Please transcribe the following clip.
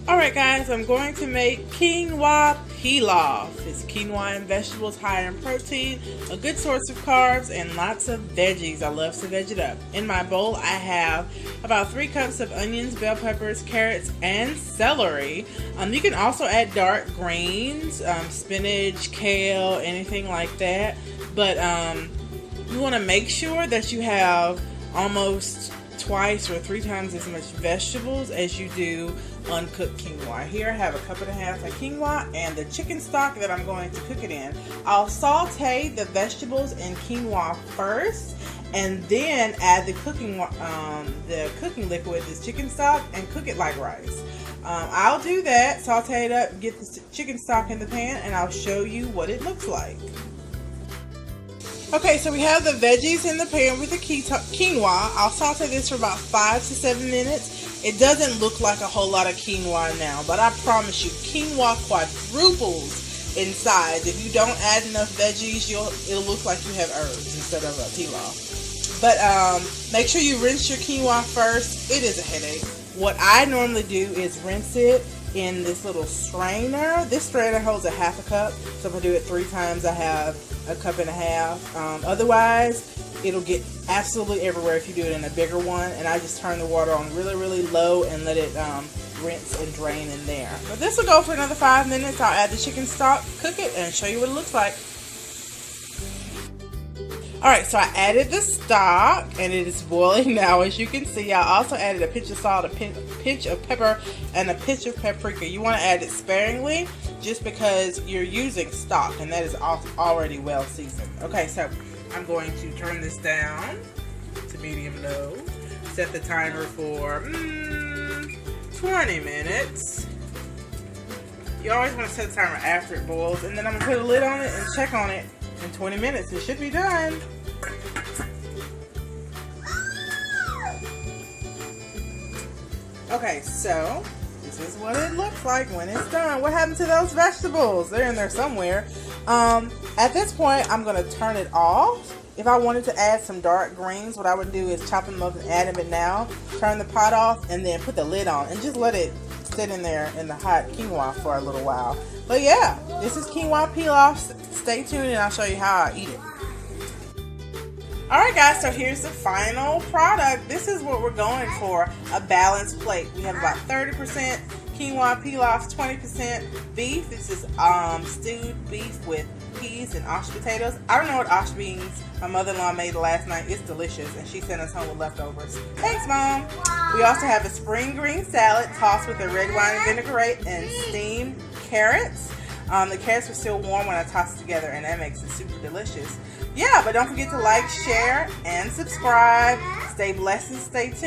Alright guys, I'm going to make quinoa pilaf. It's quinoa and vegetables high in protein, a good source of carbs, and lots of veggies. I love to veg it up. In my bowl I have about 3 cups of onions, bell peppers, carrots, and celery. You can also add dark greens, spinach, kale, anything like that. But you want to make sure that you have almost twice or 3 times as much vegetables as you do uncooked quinoa. Here I have a cup and a half of quinoa and the chicken stock that I'm going to cook it in. I'll saute the vegetables in quinoa first and then add the cooking liquid, this chicken stock, and cook it like rice. I'll do that, saute it up, get the chicken stock in the pan, and I'll show you what it looks like. Okay, so we have the veggies in the pan with the quinoa. I'll saute this for about 5 to 7 minutes. It doesn't look like a whole lot of quinoa now, but I promise you, quinoa quadruples in size. If you don't add enough veggies, it'll look like you have herbs instead of a pilaf. But make sure you rinse your quinoa first. It is a headache. What I normally do is rinse it in this little strainer. This strainer holds a half a cup, so if I do it 3 times, I have a cup and a half. Otherwise, it'll get absolutely everywhere if you do it in a bigger one, and I just turn the water on really, really low and let it rinse and drain in there. But this will go for another 5 minutes. I'll add the chicken stock, cook it, and show you what it looks like. Alright, so I added the stock, and it is boiling now, as you can see. I also added a pinch of salt, a pinch of pepper, and a pinch of paprika. You want to add it sparingly, just because you're using stock, and that is already well seasoned. Okay, so I'm going to turn this down to medium-low. Set the timer for 20 minutes. You always want to set the timer after it boils, and then I'm going to put a lid on it and check on it in 20 minutes. It should be done. Okay, so this is what it looks like when it's done. What happened to those vegetables? They're in there somewhere. At this point, I'm going to turn it off. If I wanted to add some dark greens, what I would do is chop them up and add them in now, turn the pot off, and then put the lid on and just let it sit in there in the hot quinoa for a little while. But yeah, this is quinoa pilaf. Stay tuned and I'll show you how I eat it. Alright guys, so here's the final product. This is what we're going for, a balanced plate. We have about 30% quinoa pilaf, 20% beef. This is stewed beef with peas and mashed potatoes. I don't know what mashed beans my mother-in-law made last night. It's delicious, and she sent us home with leftovers. Thanks, Mom. We also have a spring green salad tossed with a red wine vinaigrette and steamed carrots. The carrots were still warm when I tossed it together, and that makes it super delicious. Yeah, but don't forget to like, share, and subscribe. Stay blessed and stay tuned.